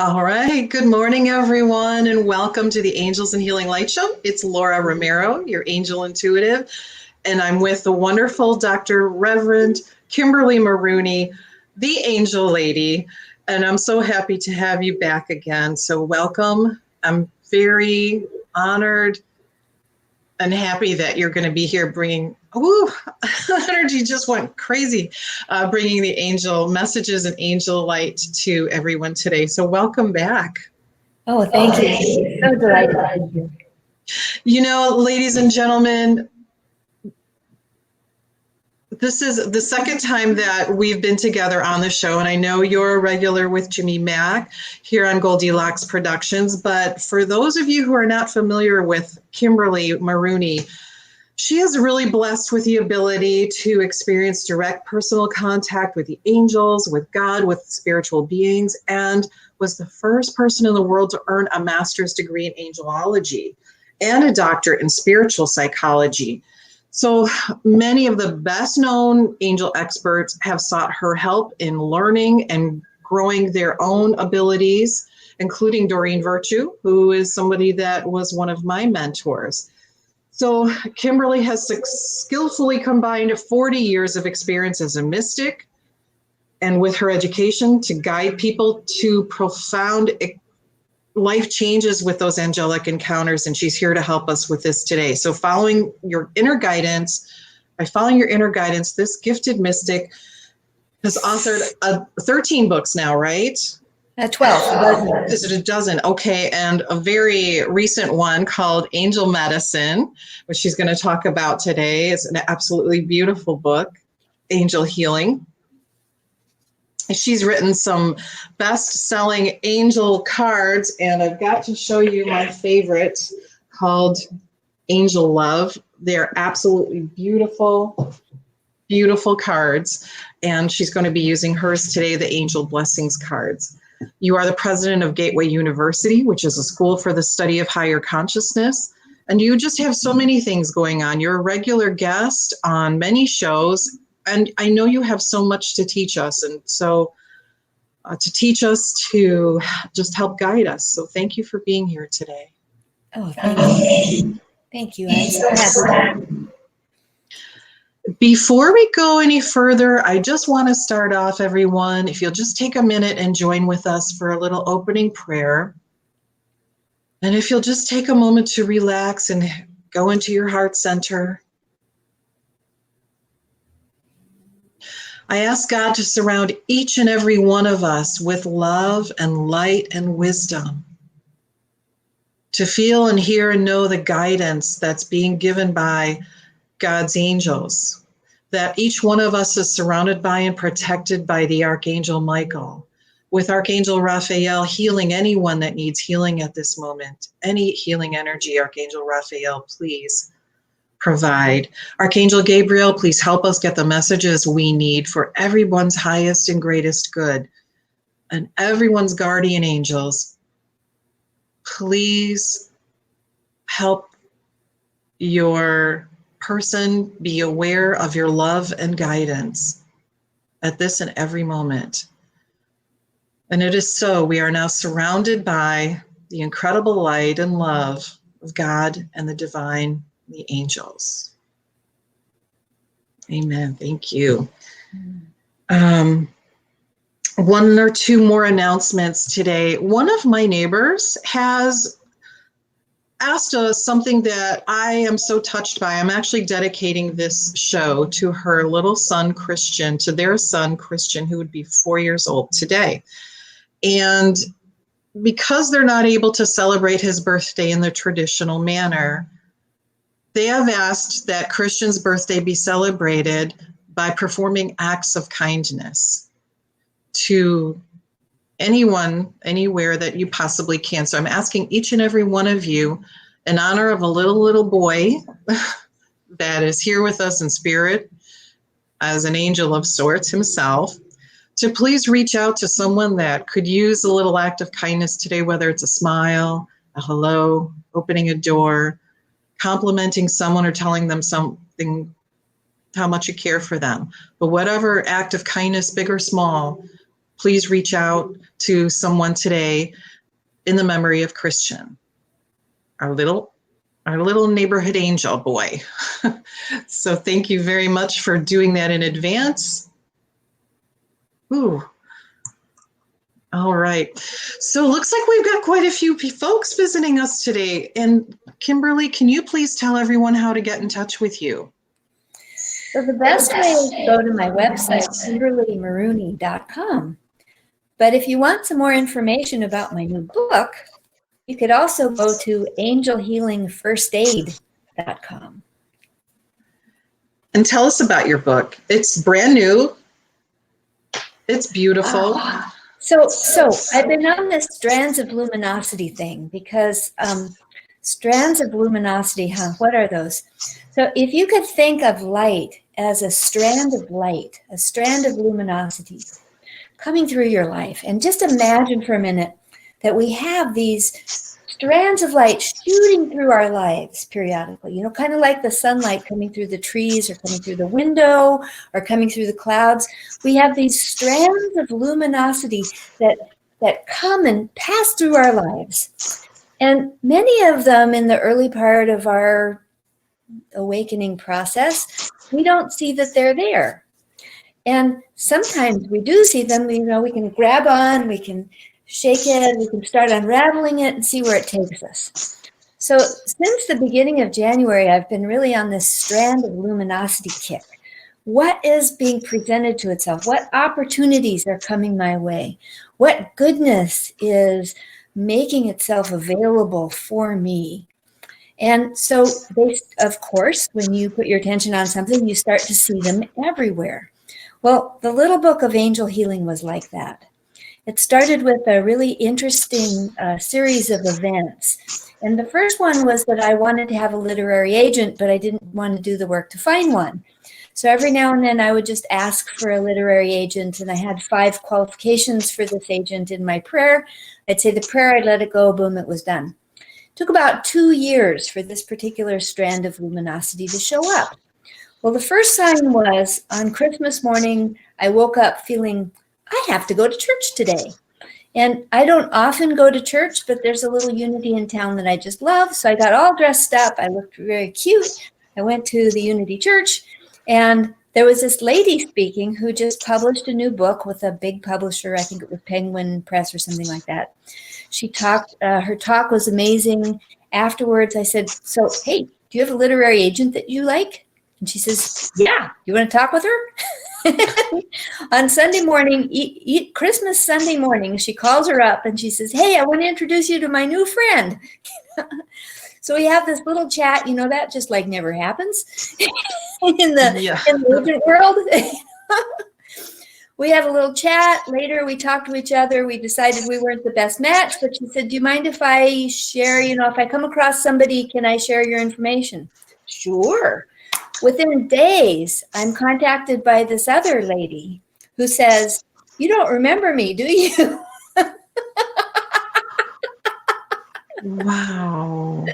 All right. Good morning, everyone, and welcome to the Angels and Healing Light Show. It's Laura Romeiro, your angel intuitive, and I'm with the wonderful Dr. Reverend Kimberly Marooney, the angel lady, and I'm so happy to have you back again. So welcome. I'm very honored and happy that you're going to be here bringing, energy just went crazy, bringing the angel messages and angel light to everyone today. So welcome back. Oh, thank you. So delighted to be here. You know, ladies and gentlemen, this is the second time that we've been together on the show, and I know you're a regular with Jimmy Mack here on Goldylocks Productions, but for those of you who are not familiar with Kimberly Marooney, she is really blessed with the ability to experience direct personal contact with the angels, with God, with spiritual beings, and was the first person in the world to earn a master's degree in angelology and a doctorate in spiritual psychology. So many of the best known angel experts have sought her help in learning and growing their own abilities, including Doreen Virtue, who is somebody that was one of my mentors. So Kimberly has skillfully combined 40 years of experience as a mystic and with her education to guide people to profound life changes with those angelic encounters, and she's here to help us with this today. So by following your inner guidance, this gifted mystic has authored 13 books now, right? 12. Is it a dozen? Okay, and a very recent one called Angel Medicine, which she's going to talk about today. It's an absolutely beautiful book, Angel Healing. She's written some best-selling angel cards, and I've got to show you my favorite called Angel Love. They're absolutely beautiful, beautiful cards, and she's going to be using hers today, the Angel Blessings cards. You are the president of Gateway University, which is a school for the study of higher consciousness, and you just have so many things going on. You're a regular guest on many shows, and I know you have so much to teach us, and so to teach us, to just help guide us. So thank you for being here today. Oh, thank you. Thank you. I'm so happy. Before we go any further, I just want to start off, everyone, if you'll just take a minute and join with us for a little opening prayer. And if you'll just take a moment to relax and go into your heart center. I ask God to surround each and every one of us with love and light and wisdom, to feel and hear and know the guidance that's being given by God's angels, that each one of us is surrounded by and protected by the Archangel Michael, with Archangel Raphael healing anyone that needs healing at this moment. Any healing energy, Archangel Raphael, please provide. Archangel Gabriel, please help us get the messages we need for everyone's highest and greatest good. And everyone's guardian angels, please help your person be aware of your love and guidance at this and every moment. And it is so. We are now surrounded by the incredible light and love of God and the divine, the angels. Amen. Thank you. One or two more announcements today. One of my neighbors has asked us something that I am so touched by. I'm actually dedicating this show to her little son, Christian, to their son, Christian, who would be 4 years old today. And because they're not able to celebrate his birthday in the traditional manner, they have asked that Christian's birthday be celebrated by performing acts of kindness to anyone, anywhere that you possibly can. So I'm asking each and every one of you, in honor of a little boy that is here with us in spirit as an angel of sorts himself, to please reach out to someone that could use a little act of kindness today, whether it's a smile, a hello, opening a door, complimenting someone, or telling them something, how much you care for them. But whatever act of kindness, big or small, please reach out to someone today in the memory of Christian, our little neighborhood angel boy. So thank you very much for doing that in advance. Ooh. All right. So it looks like we've got quite a few folks visiting us today. And Kimberly, can you please tell everyone how to get in touch with you? So the best way is to go to my website, KimberlyMarooney.com. But if you want some more information about my new book, you could also go to AngelHealingFirstAid.com. And tell us about your book. It's brand new. It's beautiful. So I've been on this strands of luminosity thing because strands of luminosity, what are those? So if you could think of light as a strand of light, a strand of luminosity coming through your life, and just imagine for a minute that we have these strands of light shooting through our lives periodically, you know, kind of like the sunlight coming through the trees or coming through the window or coming through the clouds. We have these strands of luminosity that come and pass through our lives. And many of them in the early part of our awakening process, we don't see that they're there. And sometimes we do see them, you know, we can grab on, we can shake it, we can start unraveling it and see where it takes us. So since the beginning of January, I've been really on this strand of luminosity kick. What is being presented to itself? What opportunities are coming my way? What goodness is making itself available for me? And so, of course, when you put your attention on something, you start to see them everywhere. Well, the little book of angel healing was like that. It started with a really interesting series of events. And the first one was that I wanted to have a literary agent, but I didn't want to do the work to find one. So every now and then I would just ask for a literary agent, and I had 5 qualifications for this agent in my prayer. I'd say the prayer, I'd let it go, boom, it was done. It took about 2 years for this particular strand of luminosity to show up. Well, the first sign was on Christmas morning, I woke up feeling, I have to go to church today. And I don't often go to church, but there's a little Unity in town that I just love. So I got all dressed up. I looked very cute. I went to the Unity Church, and there was this lady speaking who just published a new book with a big publisher. I think it was Penguin Press or something like that. She talked, her talk was amazing. Afterwards, I said, so, hey, do you have a literary agent that you like? And she says, yeah, you want to talk with her? On Sunday morning, Christmas Sunday morning, she calls her up and she says, hey, I want to introduce you to my new friend. So we have this little chat, you know, that just like never happens in the agent world. We had a little chat. Later, we talked to each other. We decided we weren't the best match, but she said, do you mind if I share, you know, if I come across somebody, can I share your information? Sure. Within days, I'm contacted by this other lady who says, you don't remember me, do you? Wow.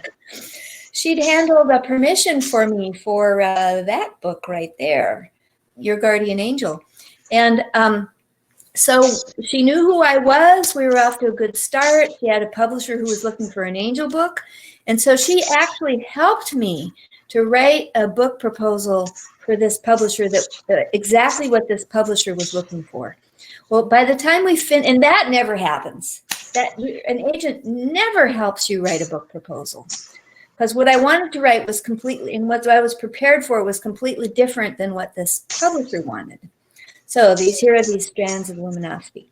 She'd handled a permission for me for that book right there, Your Guardian Angel. And so she knew who I was. We were off to a good start. She had a publisher who was looking for an angel book. And so she actually helped me to write a book proposal for this publisher that exactly what this publisher was looking for. Well, by the time we and that never happens. That an agent never helps you write a book proposal, because what I wanted to write was completely, and what I was prepared for was completely different than what this publisher wanted. So here are these strands of luminosity.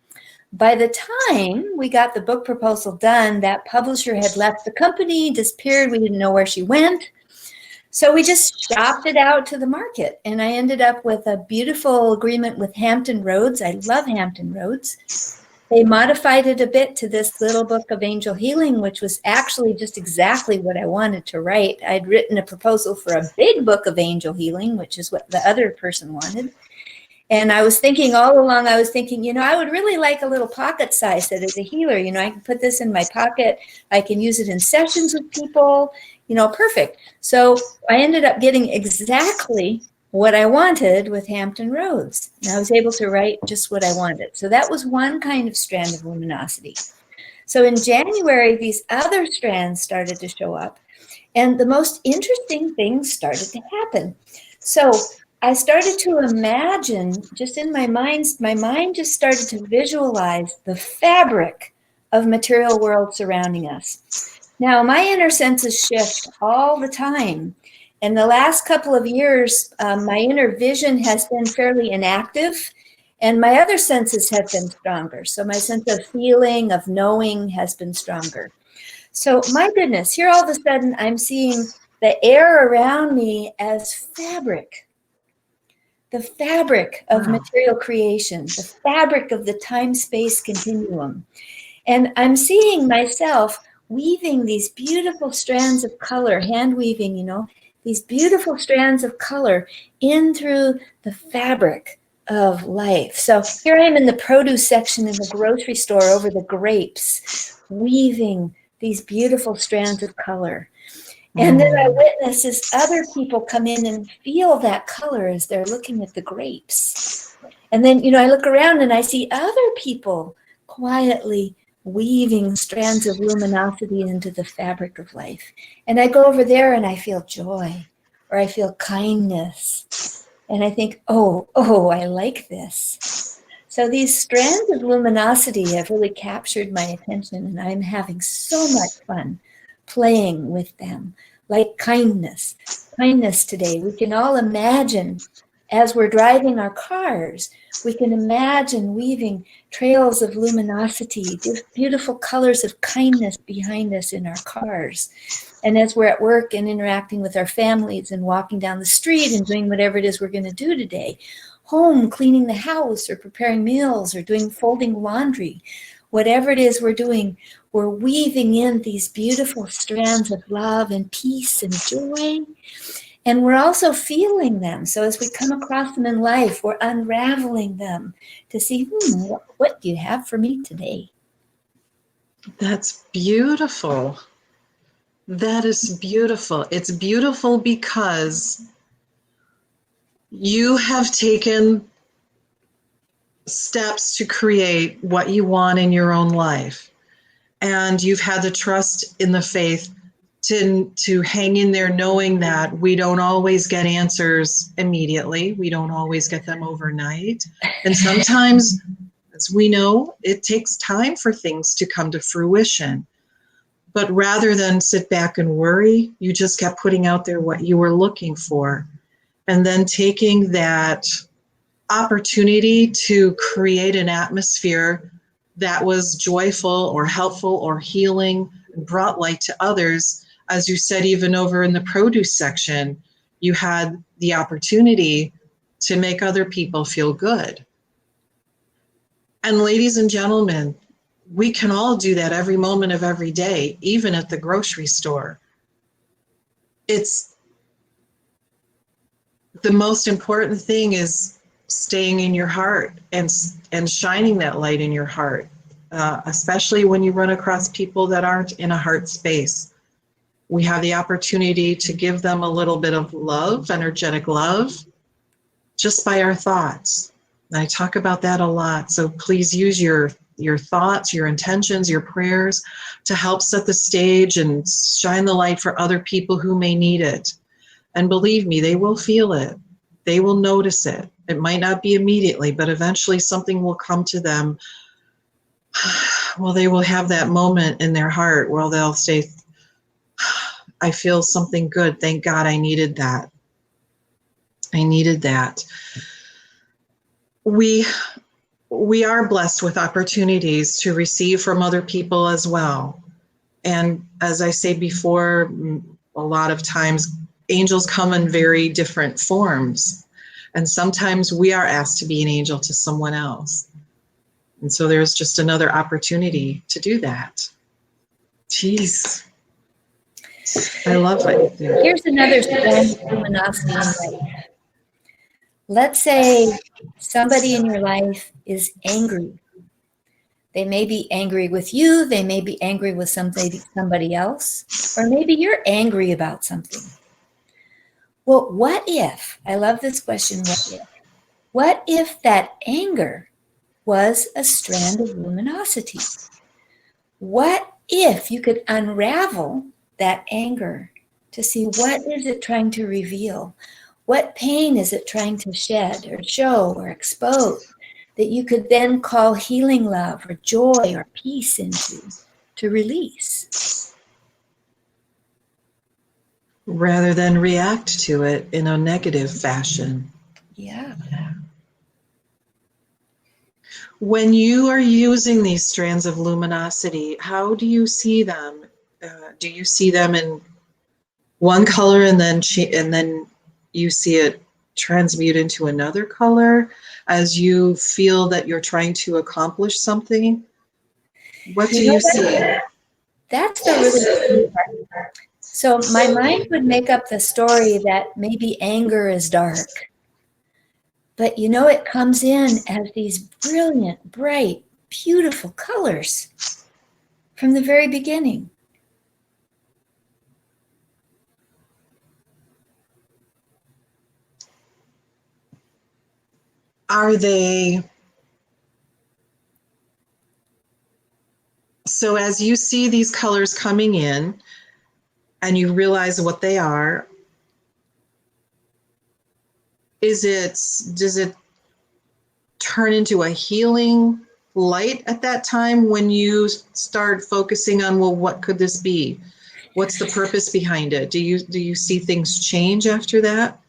By the time we got the book proposal done, that publisher had left the company, disappeared. We didn't know where she went. So we just shopped it out to the market, and I ended up with a beautiful agreement with Hampton Roads. I love Hampton Roads. They modified it a bit to this little book of angel healing, which was actually just exactly what I wanted to write. I'd written a proposal for a big book of angel healing, which is what the other person wanted. And I was thinking all along, you know, I would really like a little pocket size that is a healer. You know, I can put this in my pocket. I can use it in sessions with people, you know, perfect. So I ended up getting exactly what I wanted with Hampton Roads. And I was able to write just what I wanted. So that was one kind of strand of luminosity. So in January, these other strands started to show up, and the most interesting things started to happen. So I started to imagine, just in my mind just started to visualize the fabric of material world surrounding us. Now, my inner senses shift all the time. In the last couple of years, my inner vision has been fairly inactive, and my other senses have been stronger. So my sense of feeling, of knowing has been stronger. So my goodness, here all of a sudden I'm seeing the air around me as fabric, the fabric of material creation, the fabric of the time-space continuum. And I'm seeing myself weaving these beautiful strands of color, hand weaving, you know, these beautiful strands of color in through the fabric of life. So here I am in the produce section in the grocery store over the grapes, weaving these beautiful strands of color. And then I witness as other people come in and feel that color as they're looking at the grapes. And then, you know, I look around and I see other people quietly weaving strands of luminosity into the fabric of life. And I go over there and I feel joy, or I feel kindness. And I think, oh, I like this. So these strands of luminosity have really captured my attention, and I'm having so much fun playing with them. Like kindness today. We can all imagine, as we're driving our cars, we can imagine weaving trails of luminosity, beautiful colors of kindness behind us in our cars. And as we're at work and interacting with our families and walking down the street and doing whatever it is we're going to do today, home, cleaning the house or preparing meals or folding laundry, whatever it is we're doing, we're weaving in these beautiful strands of love and peace and joy. And we're also feeling them. So as we come across them in life, we're unraveling them to see, what do you have for me today? That's beautiful. That is beautiful. It's beautiful because you have taken steps to create what you want in your own life. And you've had the trust in the faith to hang in there, knowing that we don't always get answers immediately. We don't always get them overnight. And sometimes, as we know, it takes time for things to come to fruition. But rather than sit back and worry, you just kept putting out there what you were looking for. And then taking that opportunity to create an atmosphere that was joyful or helpful or healing and brought light to others. As you said, even over in the produce section, you had the opportunity to make other people feel good. And ladies and gentlemen, we can all do that every moment of every day, even at the grocery store. It's the most important thing is staying in your heart and shining that light in your heart, especially when you run across people that aren't in a heart space. We have the opportunity to give them a little bit of love, energetic love, just by our thoughts. And I talk about that a lot. So please use your thoughts, your intentions, your prayers to help set the stage and shine the light for other people who may need it. And believe me, they will feel it. They will notice it. It might not be immediately, but eventually something will come to them. Well, they will have that moment in their heart where they'll say, I feel something good. Thank God I needed that. I needed that. We are blessed with opportunities to receive from other people as well. And as I say before, a lot of times angels come in very different forms. And sometimes we are asked to be an angel to someone else. And so there's just another opportunity to do that. Jeez. I love what you do. Here's another strand of luminosity in life. Let's say somebody in your life is angry. They may be angry with you. They may be angry with somebody else. Or maybe you're angry about something. Well, what if, I love this question, what if that anger was a strand of luminosity? What if you could unravel that anger to see what is it trying to reveal? What pain is it trying to shed or show or expose that you could then call healing love or joy or peace into to release? Rather than react to it in a negative fashion. Yeah. When you are using these strands of luminosity, how do you see them? Do you see them in one color and then you see it transmute into another color as you feel that you're trying to accomplish something? What do you see? That's the really cool part. So my mind would make up the story that maybe anger is dark. But it comes in as these brilliant, bright, beautiful colors from the very beginning. Are they... So as you see these colors coming in and you realize what they are, does it turn into a healing light at that time when you start focusing on, well, what could this be? What's the purpose behind it? Do you see things change after that?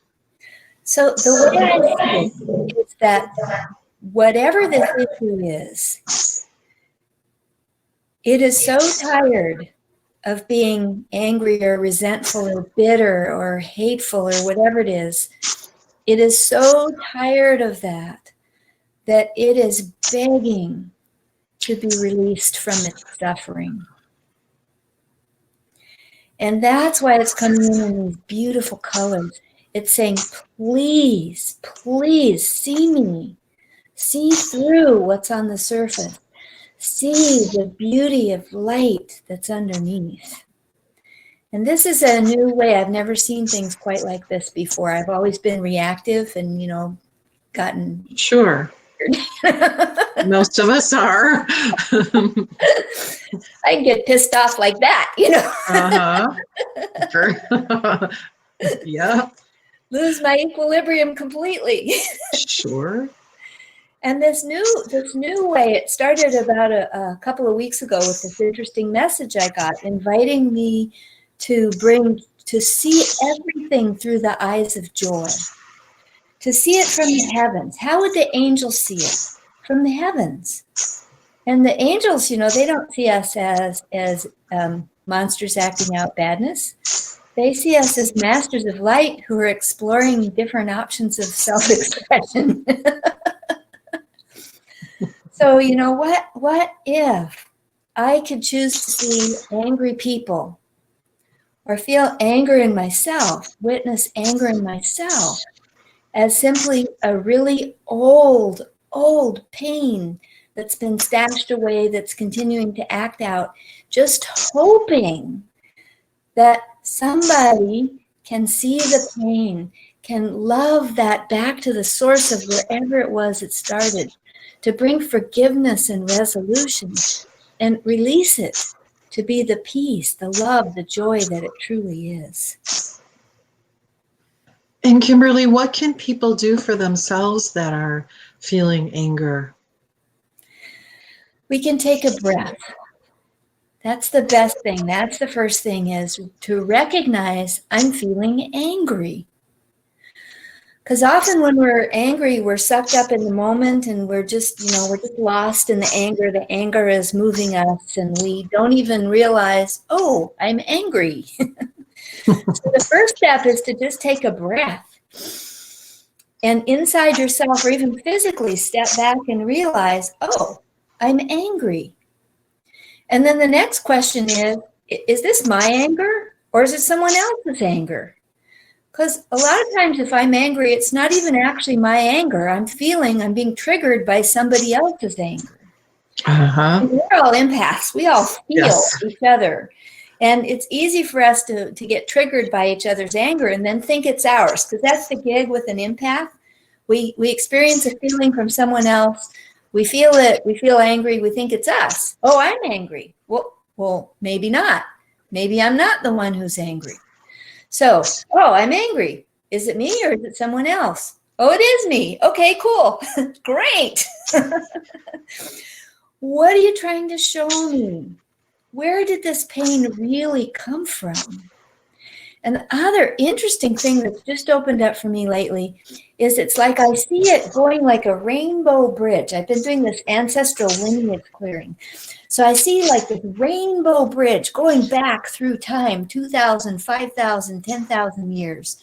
So the way I see it is that whatever this issue is, it is so tired of being angry or resentful or bitter or hateful or whatever it is. It is so tired of that it is begging to be released from its suffering. And that's why it's coming in these beautiful colors. It's saying, please, please see me. See through what's on the surface. See the beauty of light that's underneath. And this is a new way. I've never seen things quite like this before. I've always been reactive and, gotten... Sure. Most of us are. I can get pissed off like that, Uh-huh. Yeah. Lose my equilibrium completely. Sure. And this new way, it started about a couple of weeks ago with this interesting message I got, inviting me to see everything through the eyes of joy, to see it from the heavens. How would the angels see it? From the heavens. And the angels, they don't see us as monsters acting out badness. They see us as masters of light who are exploring different options of self-expression. So, what if I could choose to see angry people or feel anger in myself, witness anger in myself as simply a really old pain that's been stashed away, that's continuing to act out, just hoping that somebody can see the pain, can love that back to the source of wherever it was it started, to bring forgiveness and resolution and release it to be the peace, the love, the joy that it truly is. And Kimberly, what can people do for themselves that are feeling anger? We can take a breath. That's the best thing. That's the first thing, is to recognize I'm feeling angry. Because often when we're angry, we're sucked up in the moment and we're just lost in the anger. The anger is moving us and we don't even realize, oh, I'm angry. So the first step is to just take a breath and inside yourself, or even physically, step back and realize, oh, I'm angry. And then the next question is this my anger or is it someone else's anger? Because a lot of times if I'm angry, it's not even actually my anger. I'm being triggered by somebody else's anger. Uh-huh. And we're all empaths. We all feel each other. And it's easy for us to get triggered by each other's anger and then think it's ours, because that's the gig with an empath. We experience a feeling from someone else. We feel it. We feel angry. We think it's us. Oh, I'm angry. Well, maybe not. Maybe I'm not the one who's angry. So, oh, I'm angry. Is it me or is it someone else? Oh, it is me. Okay, cool. Great. What are you trying to show me? Where did this pain really come from? And the other interesting thing that's just opened up for me lately is it's like I see it going like a rainbow bridge. I've been doing this ancestral lineage clearing. So I see like this rainbow bridge going back through time, 2,000, 5,000, 10,000 years.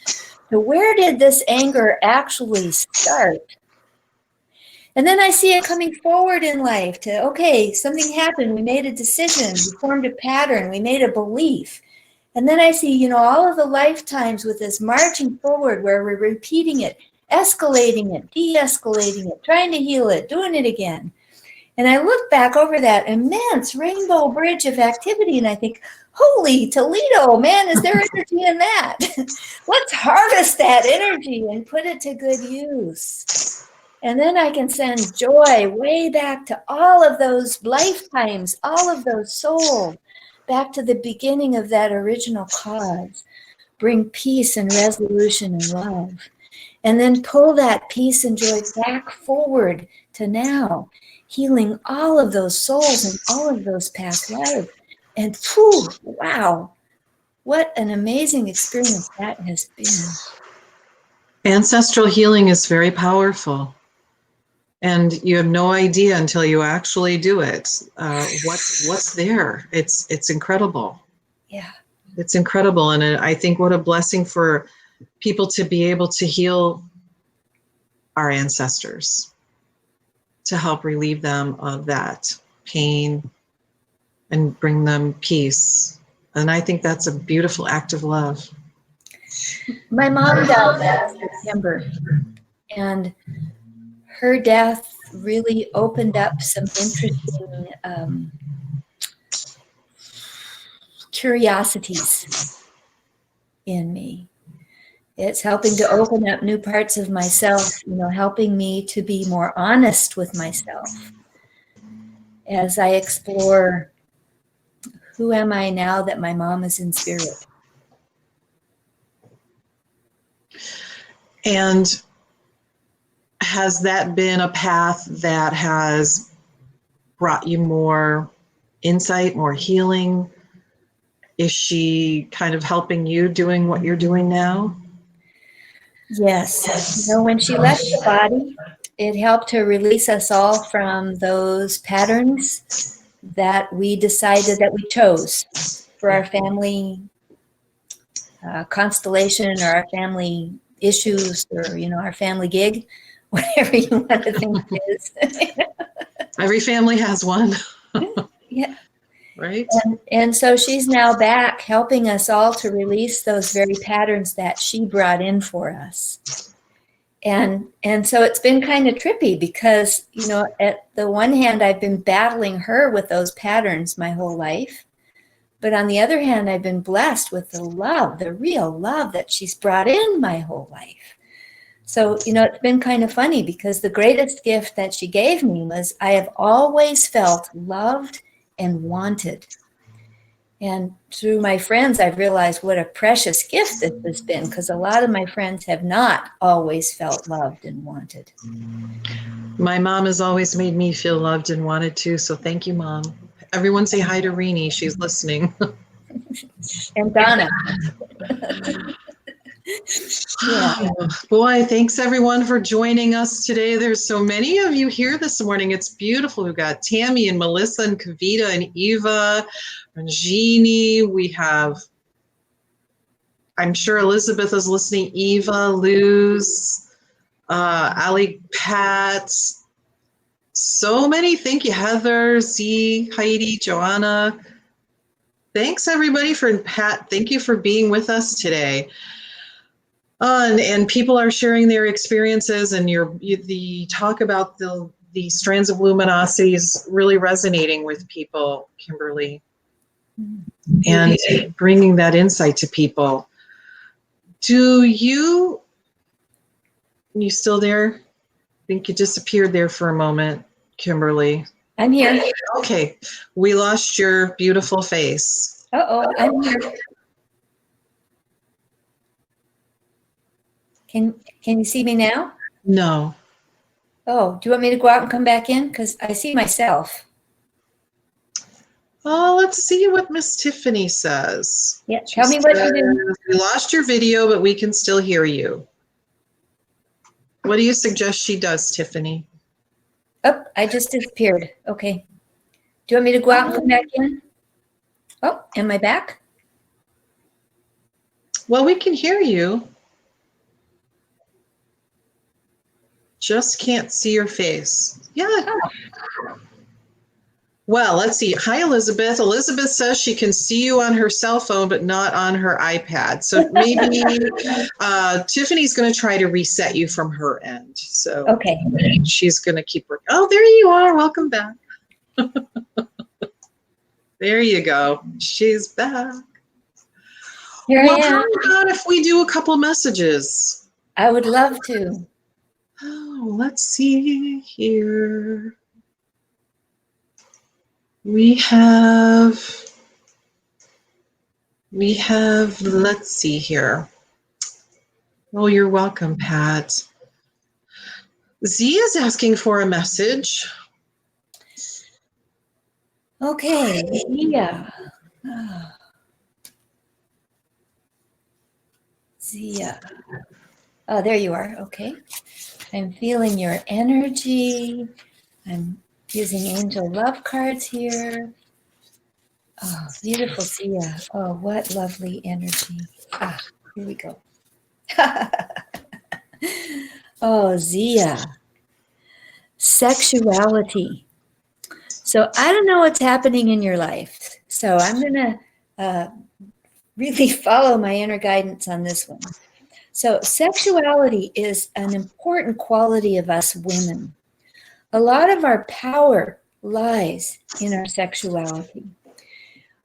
So where did this anger actually start? And then I see it coming forward in life to, okay, something happened. We made a decision. We formed a pattern. We made a belief. And then I see, all of the lifetimes with this marching forward where we're repeating it, escalating it, de-escalating it, trying to heal it, doing it again. And I look back over that immense rainbow bridge of activity and I think, holy Toledo, man, is there energy in that? Let's harvest that energy and put it to good use. And then I can send joy way back to all of those lifetimes, all of those souls, back to the beginning of that original cause. Bring peace and resolution and love. And then pull that peace and joy back forward to now, healing all of those souls and all of those past lives. And whew, wow, what an amazing experience that has been. Ancestral healing is very powerful. And you have no idea until you actually do it. What's there? It's incredible. Yeah. It's incredible. And I think what a blessing for people to be able to heal our ancestors, to help relieve them of that pain and bring them peace. And I think that's a beautiful act of love. My mom died last September, and her death really opened up some interesting curiosities in me. It's helping to open up new parts of myself, helping me to be more honest with myself as I explore who am I now that my mom is in spirit. And has that been a path that has brought you more insight, more healing? Is she kind of helping you doing what you're doing now? Yes. When she left the body, it helped to release us all from those patterns that we decided that we chose for our family constellation or our family issues or, our family gig, whatever you want to think it is. Every family has one. Yeah. Right? And so she's now back helping us all to release those very patterns that she brought in for us. And so it's been kind of trippy because, at the one hand, I've been battling her with those patterns my whole life. But on the other hand, I've been blessed with the love, the real love that she's brought in my whole life. So, it's been kind of funny because the greatest gift that she gave me was I have always felt loved and wanted. And through my friends, I've realized what a precious gift this has been because a lot of my friends have not always felt loved and wanted. My mom has always made me feel loved and wanted too. So thank you, Mom. Everyone say hi to Reenie. She's listening. And Donna. Yeah. Boy, thanks everyone for joining us today. There's so many of you here this morning. It's beautiful. We've got Tammy and Melissa and Kavita and Eva and Jeannie. We have, I'm sure Elizabeth is listening, Eva, Luz, Ali, Pat. So many. Thank you, Heather, Z, Heidi, Joanna. Thanks everybody for, Pat, thank you for being with us today. And people are sharing their experiences, and the talk about the strands of luminosity is really resonating with people, Kimberly. and bringing that insight to people. You still there? I think you disappeared there for a moment, Kimberly. I'm here. Okay, we lost your beautiful face. Uh-oh, I'm here. Can you see me now? No. Oh, do you want me to go out and come back in? Because I see myself. Oh, let's see what Miss Tiffany says. Yeah, tell me what to do. We lost your video, but we can still hear you. What do you suggest she does, Tiffany? Oh, I just disappeared. Okay. Do you want me to go out and come back in? Oh, am I back? Well, we can hear you. Just can't see your face. Yeah. Oh. Well, let's see. Hi, Elizabeth. Elizabeth says she can see you on her cell phone, but not on her iPad. So maybe Tiffany's going to try to reset you from her end. So okay. She's going to keep working. Oh, there you are. Welcome back. There you go. She's back. Here I am. How about if we do a couple messages? I would love to. Oh, let's see here. We have, let's see here. Oh, you're welcome, Pat. Z is asking for a message. Okay, Zia. Oh. Zia. Oh, there you are. Okay. I'm feeling your energy. I'm using angel love cards here. Oh, beautiful Zia. Oh, what lovely energy. Ah, here we go. Oh, Zia. Sexuality. So I don't know what's happening in your life. So I'm going to really follow my inner guidance on this one. So sexuality is an important quality of us women. A lot of our power lies in our sexuality.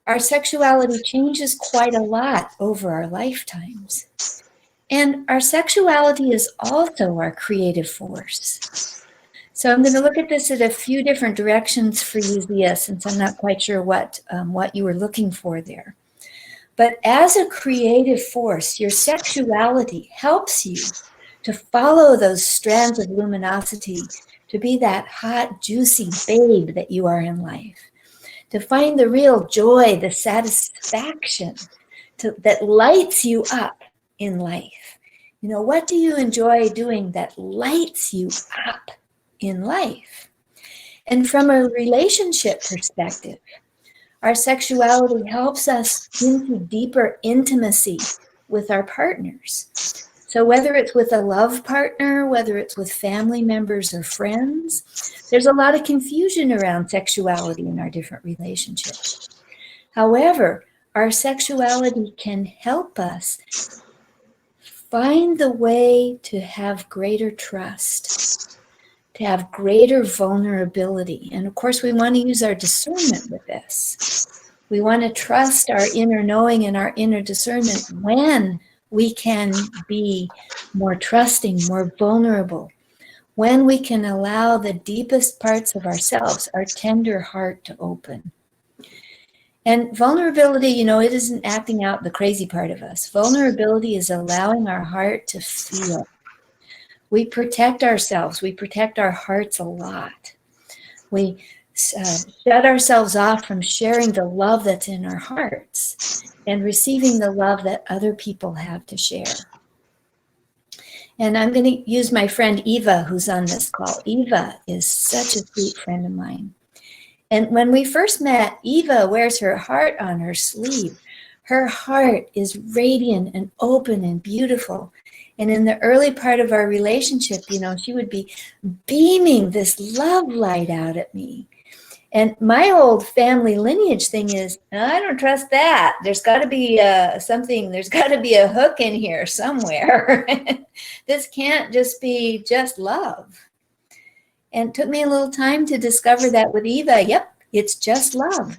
Our sexuality changes quite a lot over our lifetimes. And our sexuality is also our creative force. So I'm going to look at this at a few different directions for you, Zia, since I'm not quite sure what you were looking for there. But as a creative force, your sexuality helps you to follow those strands of luminosity, to be that hot, juicy babe that you are in life, to find the real joy, the satisfaction that lights you up in life. You know, what do you enjoy doing that lights you up in life? And from a relationship perspective, our sexuality helps us into deeper intimacy with our partners. So whether it's with a love partner, whether it's with family members or friends, there's a lot of confusion around sexuality in our different relationships. However, our sexuality can help us find the way to have greater trust, to have greater vulnerability. And of course, we want to use our discernment with this. We want to trust our inner knowing and our inner discernment when we can be more trusting, more vulnerable, when we can allow the deepest parts of ourselves, our tender heart, to open. And vulnerability, you know, it isn't acting out the crazy part of us. Vulnerability is allowing our heart to feel. We protect ourselves. We protect our hearts a lot. We shut ourselves off from sharing the love that's in our hearts and receiving the love that other people have to share. And I'm going to use my friend Eva, who's on this call. Eva is such a sweet friend of mine. And when we first met, Eva wears her heart on her sleeve. Her heart is radiant and open and beautiful. And in the early part of our relationship, you know, she would be beaming this love light out at me. And my old family lineage thing is, I don't trust that. There's got to be something, there's got to be a hook in here somewhere. This can't just be just love. And it took me a little time to discover that with Eva. Yep, it's just love.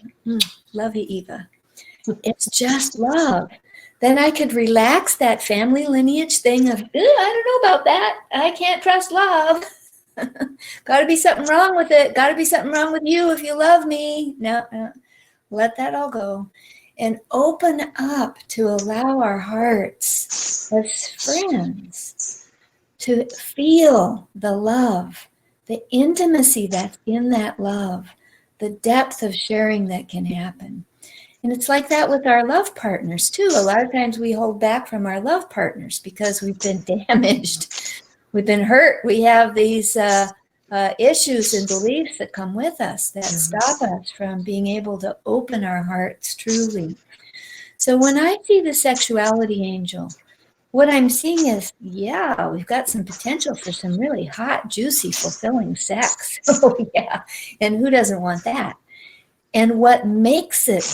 Love you, Eva. It's just love. Then I could relax that family lineage thing of, I don't know about that. I can't trust love. Got to be something wrong with it. Got to be something wrong with you if you love me. No, let that all go. And open up to allow our hearts as friends to feel the love, the intimacy that's in that love, the depth of sharing that can happen. And it's like that with our love partners too. A lot of times we hold back from our love partners because we've been damaged. We've been hurt. We have these issues and beliefs that come with us that stop us from being able to open our hearts truly. So when I see the sexuality angel, what I'm seeing is, yeah, we've got some potential for some really hot, juicy, fulfilling sex. Oh, yeah. And who doesn't want that? And what makes it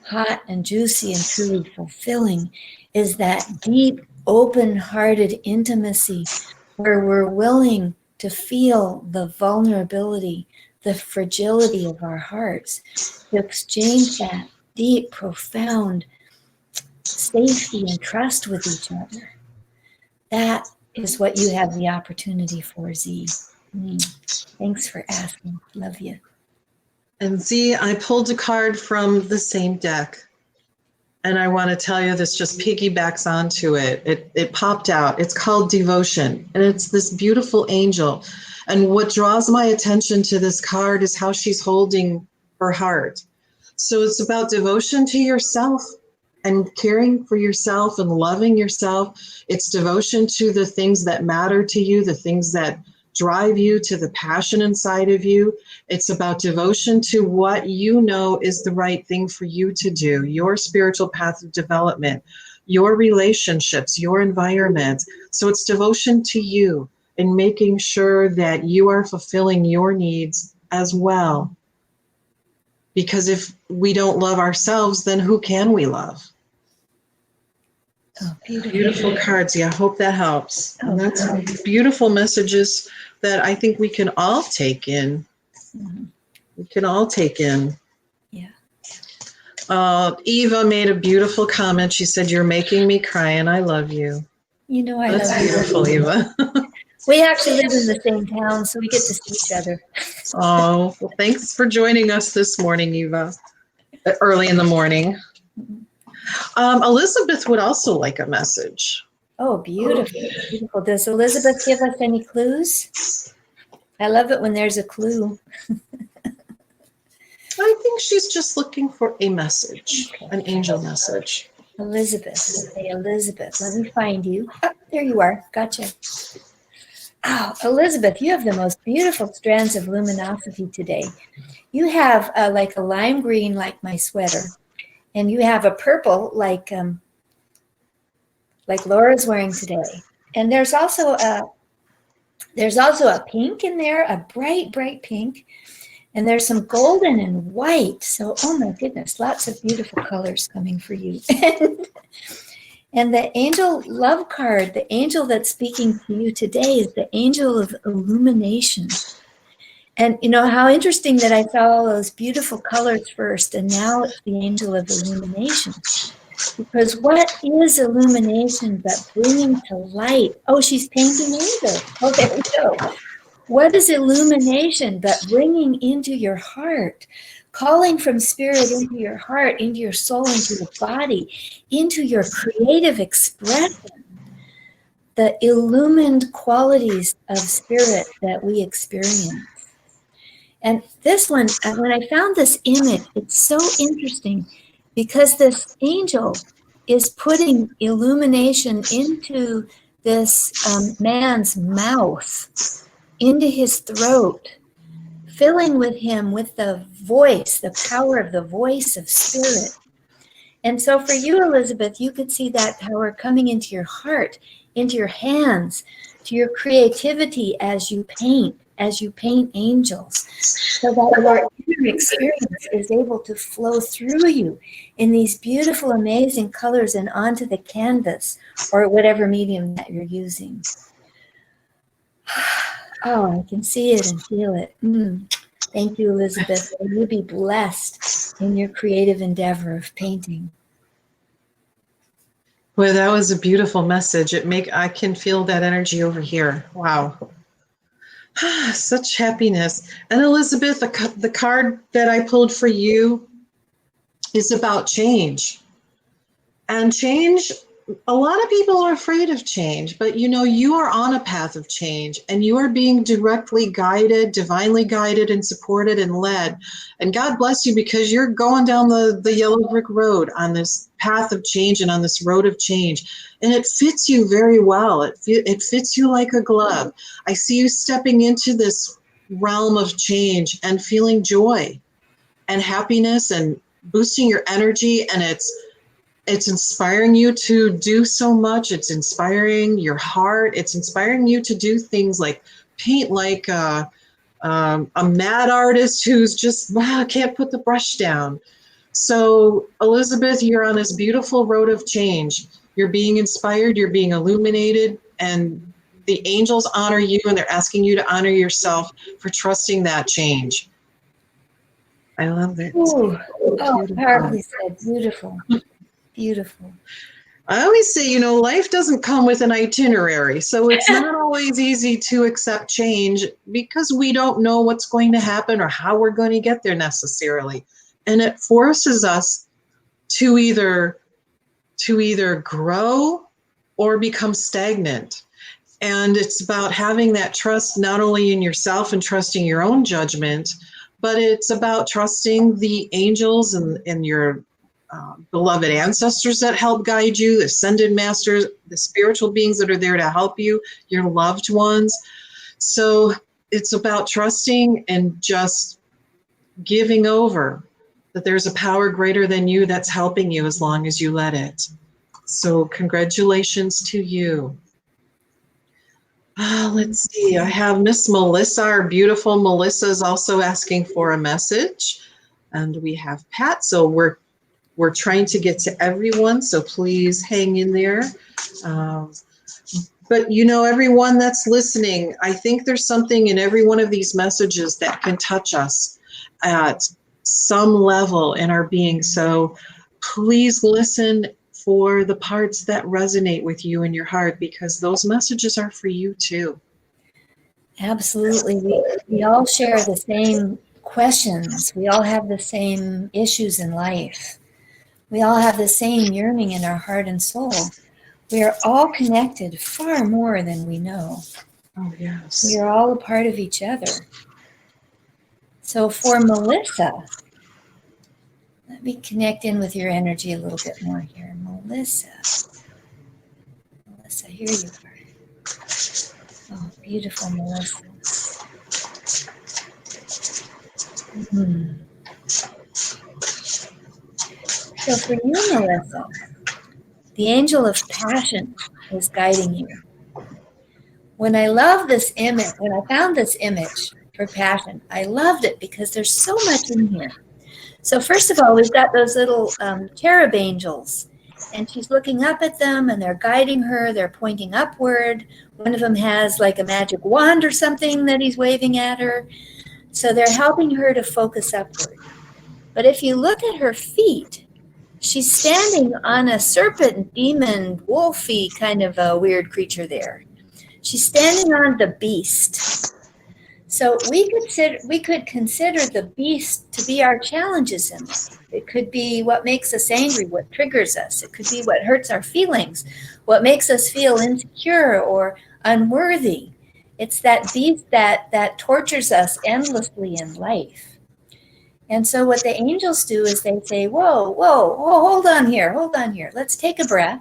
hot and juicy and truly fulfilling is that deep, open-hearted intimacy where we're willing to feel the vulnerability, the fragility of our hearts, to exchange that deep, profound safety and trust with each other. That is what you have the opportunity for, Z. Thanks for asking. Love you. And Z, I pulled a card from the same deck. And I want to tell you, this just piggybacks onto it. It popped out. It's called Devotion. And it's this beautiful angel. And what draws my attention to this card is how she's holding her heart. So it's about devotion to yourself and caring for yourself and loving yourself. It's devotion to the things that matter to you, the things that drive you, to the passion inside of you. It's about devotion to what you know is the right thing for you to do, your spiritual path of development, your relationships, your environment. So it's devotion to you and making sure that you are fulfilling your needs as well. Because if we don't love ourselves, then who can we love? Oh, beautiful cards. Yeah, I hope that helps. And that's beautiful messages that I think we can all take in. We can all take in. Yeah. Eva made a beautiful comment. She said, "You're making me cry, and I love you." You know, I That's love you. beautiful, Eva. We actually live in the same town, so we get to see each other. Oh, well, thanks for joining us this morning, Eva, early in the morning. Elizabeth would also like a message. Oh, beautiful. Beautiful. Does Elizabeth give us any clues? I love it when there's a clue. I think she's just looking for a message, an angel message. Elizabeth. Okay, Elizabeth. Let me find you. Oh, there you are. Gotcha. Oh, Elizabeth, you have the most beautiful strands of luminosity today. You have like a lime green, like my sweater, and you have a purple, like Laura's wearing today. And there's also a pink in there, a bright, bright pink. And there's some golden and white. So, oh my goodness, lots of beautiful colors coming for you. And the angel love card, the angel that's speaking to you today is the angel of illumination. And you know how interesting that I saw all those beautiful colors first, and now it's the angel of illumination. Because what is illumination but bringing to light? Oh, she's painting angels. Oh, there we go. What is illumination but bringing into your heart, calling from spirit into your heart, into your soul, into your body, into your creative expression, the illumined qualities of spirit that we experience. And this one, when I found this image, it's so interesting because this angel is putting illumination into this man's mouth, into his throat, filling with him with the voice, the power of the voice of spirit. And so for you, Elizabeth, you could see that power coming into your heart, into your hands, to your creativity as you paint angels, so that your inner experience is able to flow through you in these beautiful, amazing colors and onto the canvas or whatever medium that you're using. Oh, I can see it and feel it. Thank you, Elizabeth. May you be blessed in your creative endeavor of painting. Well, that was a beautiful message. I can feel that energy over here. Wow. Such happiness. And Elizabeth, the card that I pulled for you is about change. And change, a lot of people are afraid of change, but you are on a path of change and you are being directly guided, divinely guided and supported and led. And God bless you because you're going down the yellow brick road on this path of change and on this road of change. And it fits you very well. It fits you like a glove. I see you stepping into this realm of change and feeling joy and happiness and boosting your energy, and it's inspiring you to do so much. It's inspiring your heart. It's inspiring you to do things like paint like a mad artist who's just can't put the brush down. So Elizabeth, you're on this beautiful road of change. You're being inspired, you're being illuminated, and the angels honor you, and they're asking you to honor yourself for trusting that change. I love it. Ooh. Oh, powerfully said. Beautiful. Beautiful. I always say, life doesn't come with an itinerary, so it's not always easy to accept change because we don't know what's going to happen or how we're going to get there necessarily. And it forces us to either grow or become stagnant. And it's about having that trust not only in yourself and trusting your own judgment, but it's about trusting the angels and your beloved ancestors that help guide you, the ascended masters, the spiritual beings that are there to help you, your loved ones. So it's about trusting and just giving over that there's a power greater than you that's helping you as long as you let it. So congratulations to you. Let's see, I have Miss Melissa, our beautiful Melissa is also asking for a message. And we have Pat, so we're trying to get to everyone, so please hang in there. But everyone that's listening, I think there's something in every one of these messages that can touch us at some level in our being. So please listen for the parts that resonate with you in your heart, because those messages are for you too. Absolutely. We all share the same questions. We all have the same issues in life. We all have the same yearning in our heart and soul. We are all connected far more than we know. Oh, yes. We are all a part of each other. So for Melissa, let me connect in with your energy a little bit more here. Melissa, here you are. Oh, beautiful Melissa. So for you, Melissa, the angel of passion is guiding you. When I found this image for passion, I loved it because there's so much in here. So first of all, we've got those little cherub angels, and she's looking up at them, and they're guiding her. They're pointing upward. One of them has like a magic wand or something that he's waving at her. So they're helping her to focus upward. But if you look at her feet, she's standing on a serpent, demon, wolfy kind of a weird creature there. She's standing on the beast. So we could consider the beast to be our challenges in life. It could be what makes us angry, what triggers us. It could be what hurts our feelings, what makes us feel insecure or unworthy. It's that beast that tortures us endlessly in life. And so what the angels do is they say, whoa, hold on here. Let's take a breath.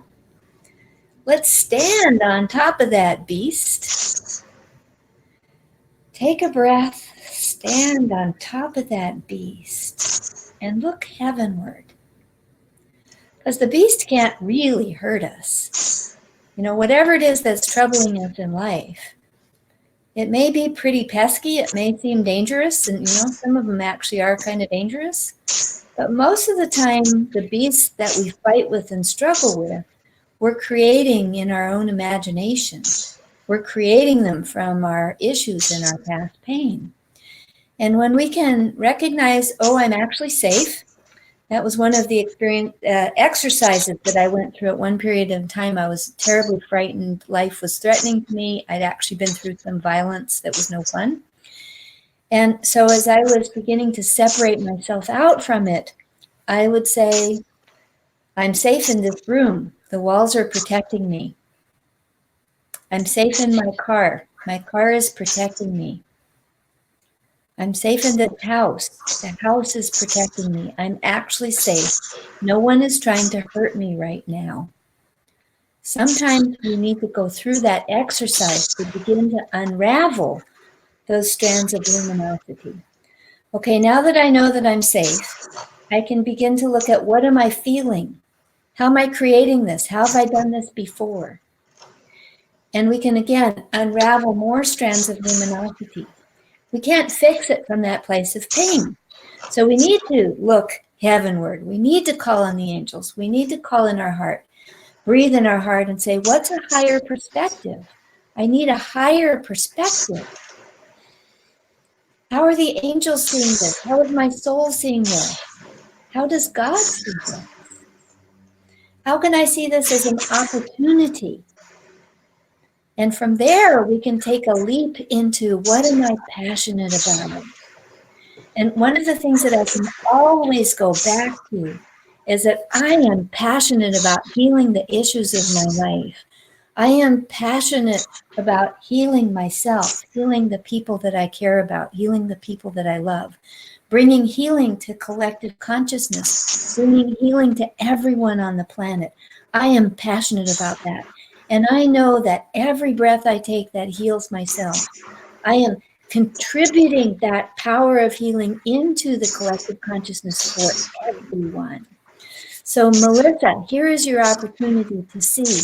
Let's stand on top of that beast. Take a breath, stand on top of that beast, and look heavenward. Because the beast can't really hurt us. Whatever it is that's troubling us in life, it may be pretty pesky, it may seem dangerous, and some of them actually are kind of dangerous. But most of the time, the beasts that we fight with and struggle with, we're creating in our own imagination. We're creating them from our issues and our past pain. And when we can recognize, I'm actually safe, That was one of the exercises that I went through at one period of time. I was terribly frightened. Life was threatening to me. I'd actually been through some violence that was no fun. And so as I was beginning to separate myself out from it, I would say, I'm safe in this room. The walls are protecting me. I'm safe in my car. My car is protecting me. I'm safe in this house. The house is protecting me. I'm actually safe. No one is trying to hurt me right now. Sometimes we need to go through that exercise to begin to unravel those strands of luminosity. Okay, now that I know that I'm safe, I can begin to look at what am I feeling? How am I creating this? How have I done this before? And we can, again, unravel more strands of luminosity. We can't fix it from that place of pain. So we need to look heavenward. We need to call on the angels. We need to call in our heart, breathe in our heart and say, what's a higher perspective? I need a higher perspective. How are the angels seeing this? How is my soul seeing this? How does God see this? How can I see this as an opportunity? And from there, we can take a leap into what am I passionate about? And one of the things that I can always go back to is that I am passionate about healing the issues of my life. I am passionate about healing myself, healing the people that I care about, healing the people that I love, bringing healing to collective consciousness, bringing healing to everyone on the planet. I am passionate about that. And I know that every breath I take that heals myself, I am contributing that power of healing into the collective consciousness for everyone. So Melissa, here is your opportunity to see,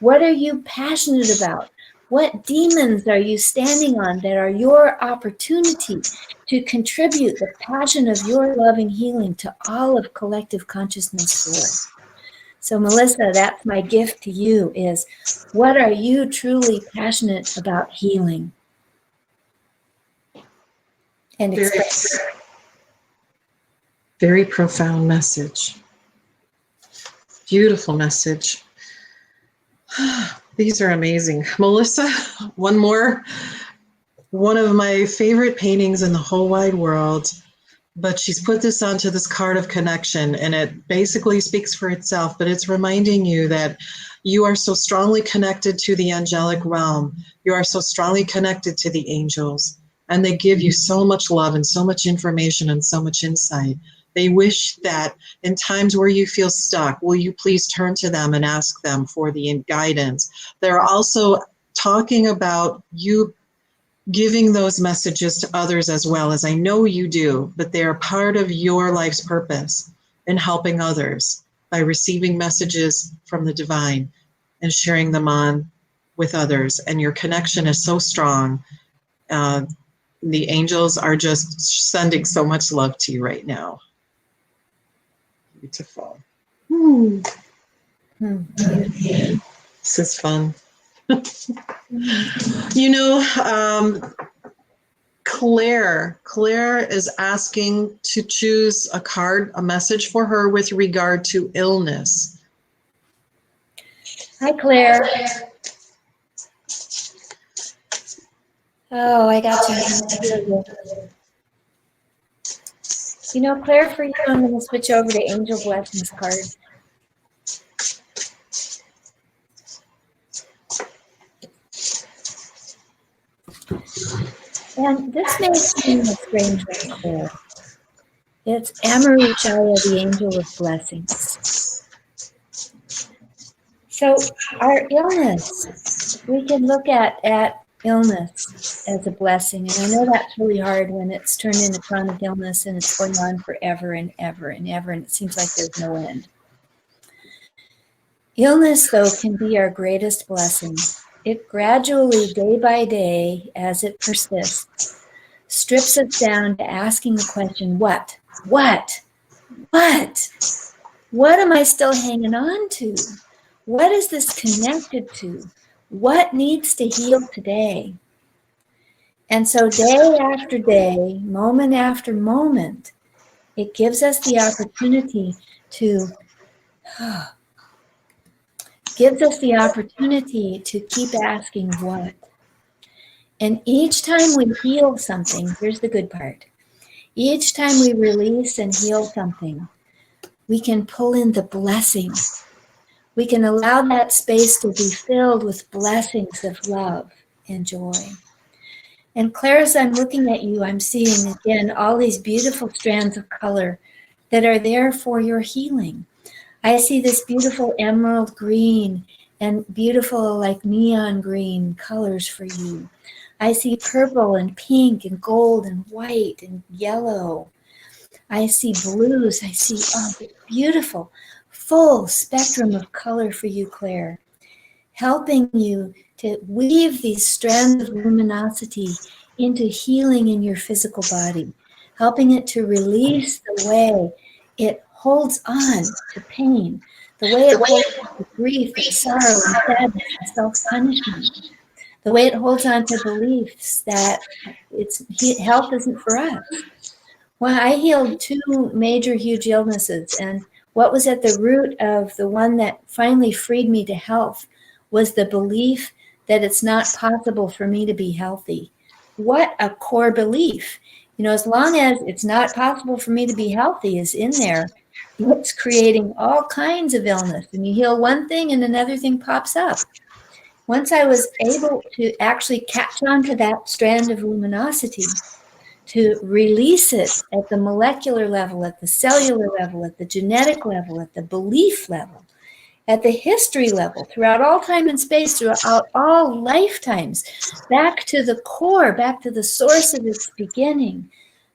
what are you passionate about? What demons are you standing on that are your opportunity to contribute the passion of your loving healing to all of collective consciousness force? So Melissa, that's my gift to you is, what are you truly passionate about healing? And express. Very profound message. Beautiful message. These are amazing. Melissa, one more. One of my favorite paintings in the whole wide world, but she's put this onto this card of connection, and it basically speaks for itself, but it's reminding you that you are so strongly connected to the angelic realm. You are so strongly connected to the angels, and they give you so much love and so much information and so much insight. They wish that in times where you feel stuck, will you please turn to them and ask them for the guidance. They're also talking about you giving those messages to others as well, as I know you do, but they are part of your life's purpose in helping others by receiving messages from the divine and sharing them on with others. And your connection is so strong. The angels are just sending so much love to you right now. Beautiful. This is fun. You know, Claire is asking to choose a card, a message for her with regard to illness. Hi, Claire. Oh, I got you. You know, Claire, for you, I'm going to switch over to Angel Blessings card. And this may seem a strange one, Claire. It's Amaruchaya, the Angel of Blessings. So our illness, we can look at illness as a blessing. And I know that's really hard when it's turned into chronic illness and it's going on forever and ever and ever, and it seems like there's no end. Illness, though, can be our greatest blessing. It gradually, day by day, as it persists, strips us down to asking the question, what? What am I still hanging on to? What is this connected to? What needs to heal today? And so day after day, moment after moment, it gives us the opportunity to keep asking what. And each time we heal something, here's the good part. Each time we release and heal something, we can pull in the blessing. We can allow that space to be filled with blessings of love and joy. And Claire, as I'm looking at you, I'm seeing again all these beautiful strands of color that are there for your healing. I see this beautiful emerald green and beautiful like neon green colors for you. I see purple and pink and gold and white and yellow. I see blues. I see beautiful, full spectrum of color for you, Claire, helping you to weave these strands of luminosity into healing in your physical body, helping it to release the way it holds on to pain, the way it holds on to grief and sorrow and sadness and self-punishment, the way it holds on to beliefs that health isn't for us. Well, I healed 2 major, huge illnesses, and what was at the root of the one that finally freed me to health was the belief that it's not possible for me to be healthy. What a core belief. You know, as long as it's not possible for me to be healthy is in there, it's creating all kinds of illness. And you heal one thing and another thing pops up. Once I was able to actually catch on to that strand of luminosity, to release it at the molecular level, at the cellular level, at the genetic level, at the belief level, at the history level, throughout all time and space, throughout all lifetimes, back to the core, back to the source of its beginning.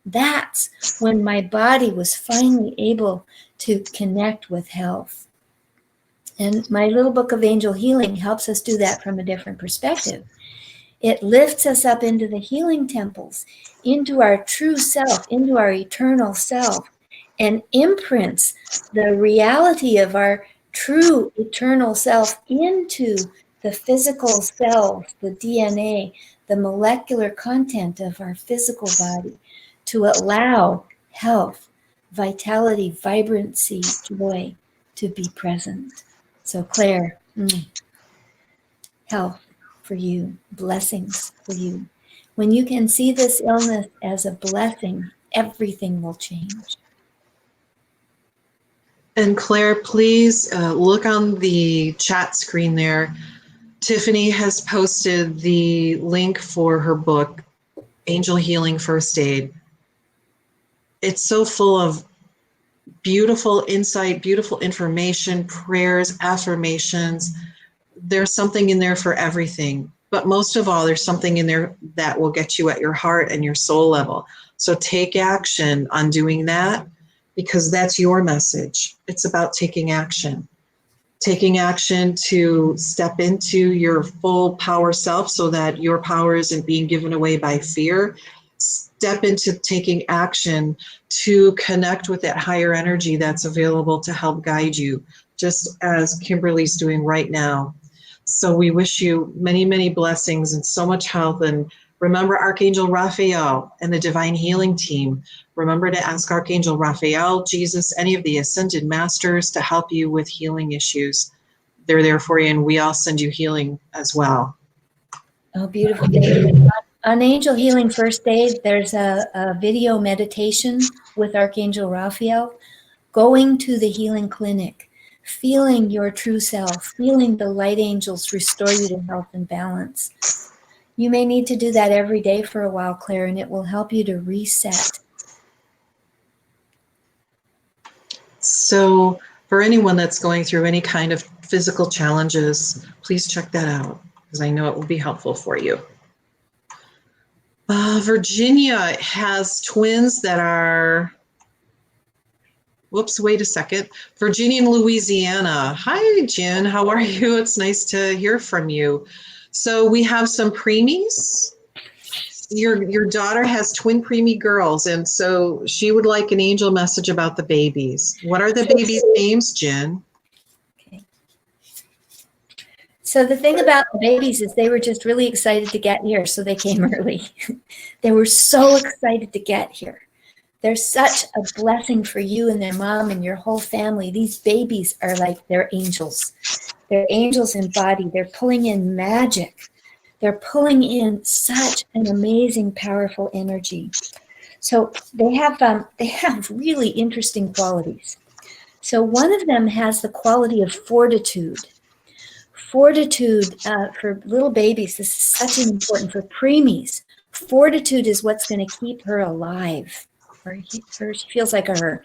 That's when my body was finally able to connect with health. And my little book of angel healing helps us do that from a different perspective. It lifts us up into the healing temples, into our true self, into our eternal self, and imprints the reality of our true eternal self into the physical cells, the DNA, the molecular content of our physical body, to allow health, vitality, vibrancy, joy to be present. So Claire, health for you, blessings for you. When you can see this illness as a blessing, everything will change. And Claire, please look on the chat screen there. Tiffany has posted the link for her book, Angel Healing First Aid. It's so full of beautiful insight, beautiful information, prayers, affirmations. There's something in there for everything. But most of all, there's something in there that will get you at your heart and your soul level. So take action on doing that, because that's your message. It's about taking action. Taking action to step into your full power self so that your power isn't being given away by fear. Step into taking action to connect with that higher energy that's available to help guide you, just as Kimberly's doing right now. So we wish you many, many blessings and so much health. And remember Archangel Raphael and the Divine Healing Team. Remember to ask Archangel Raphael, Jesus, any of the Ascended Masters to help you with healing issues. They're there for you, and we all send you healing as well. Oh, beautiful. Thank you. On Angel Healing First Aid, there's a video meditation with Archangel Raphael, going to the healing clinic, feeling your true self, feeling the light angels restore you to health and balance. You may need to do that every day for a while, Claire, and it will help you to reset. So for anyone that's going through any kind of physical challenges, please check that out, because I know it will be helpful for you. Virginia has twins that are, whoops, wait a second. Virginia and Louisiana. Hi, Jen, how are you? It's nice to hear from you. So we have some preemies. Your daughter has twin preemie girls, and so she would like an angel message about the babies. What are the babies' names, Jen? Okay. So the thing about the babies is they were just really excited to get here, so they came early. They were so excited to get here. They're such a blessing for you and their mom and your whole family. These babies are like they're angels. They're angels embodied. They're pulling in magic. They're pulling in such an amazing, powerful energy. So they have really interesting qualities. So one of them has the quality of fortitude. Fortitude for little babies, this is such an important for preemies. Fortitude is what's going to keep her alive. Or she feels like her.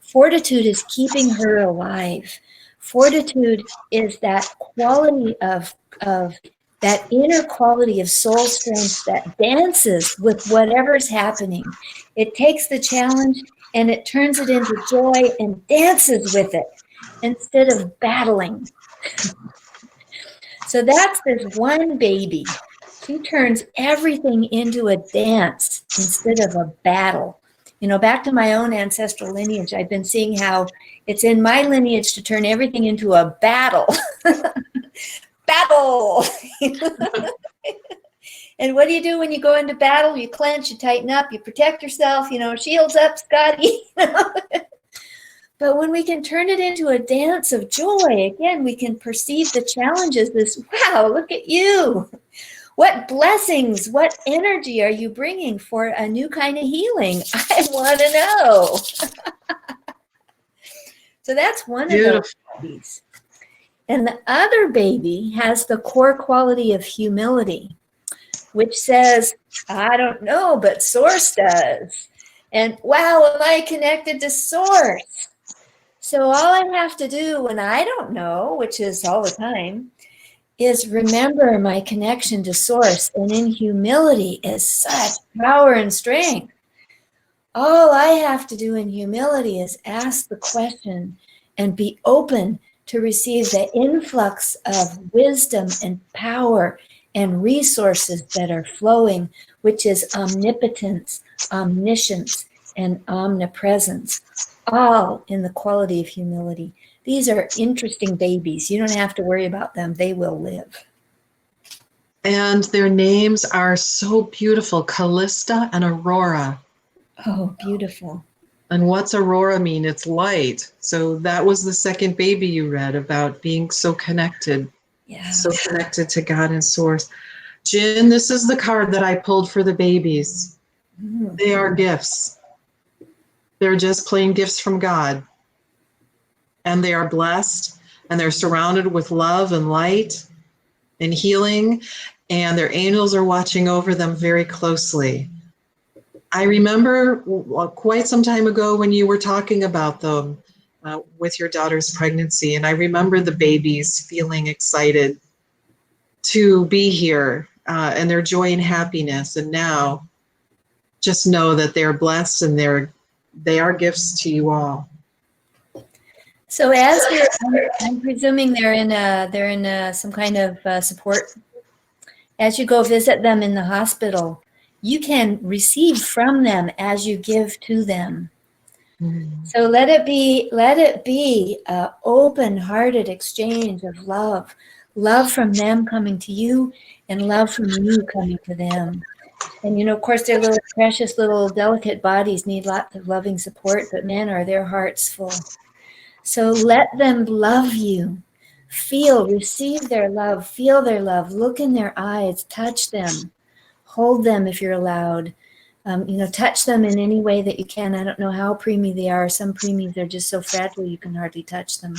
Fortitude is keeping her alive. Fortitude is that quality of that inner quality of soul strength that dances with whatever's happening. It takes the challenge and it turns it into joy and dances with it instead of battling. So that's this one baby. She turns everything into a dance instead of a battle. You know, back to my own ancestral lineage, I've been seeing how it's in my lineage to turn everything into a battle. Battle! And what do you do when you go into battle? You clench, you tighten up, you protect yourself, you know, shields up, Scotty. But when we can turn it into a dance of joy, again, we can perceive the challenges as, wow, look at you. What blessings, what energy are you bringing for a new kind of healing? I want to know. So that's one of those babies. And the other baby has the core quality of humility, which says, I don't know, but Source does. And wow, am I connected to Source? So all I have to do when I don't know, which is all the time, is remember my connection to Source. And in humility is such power and strength. All I have to do in humility is ask the question and be open to receive the influx of wisdom and power and resources that are flowing, which is omnipotence, omniscience, and omnipresence, all in the quality of humility. These are interesting babies. You don't have to worry about them. They will live. And their names are so beautiful, Callista and Aurora. Oh, beautiful. And what's Aurora mean? It's light. So that was the second baby you read about being so connected. Yeah. So connected to God and Source. Jen, this is the card that I pulled for the babies. Mm-hmm. They are gifts. They're just plain gifts from God. And they are blessed. And they're surrounded with love and light and healing. And their angels are watching over them very closely. I remember quite some time ago when you were talking about them with your daughter's pregnancy, and I remember the babies feeling excited to be here and their joy and happiness. And now just know that they're blessed and they are gifts to you all. So as I'm presuming they're in some kind of support. As you go visit them in the hospital, you can receive from them as you give to them. Mm-hmm. So let it be an open-hearted exchange of love from them coming to you and love from you coming to them. And, you know, of course, their little precious little delicate bodies need lots of loving support, but man, are their hearts full. So let them love you. Receive their love, feel their love, look in their eyes, touch them. Hold them if you're allowed. Touch them in any way that you can. I don't know how preemie they are. Some preemies are just so fragile you can hardly touch them.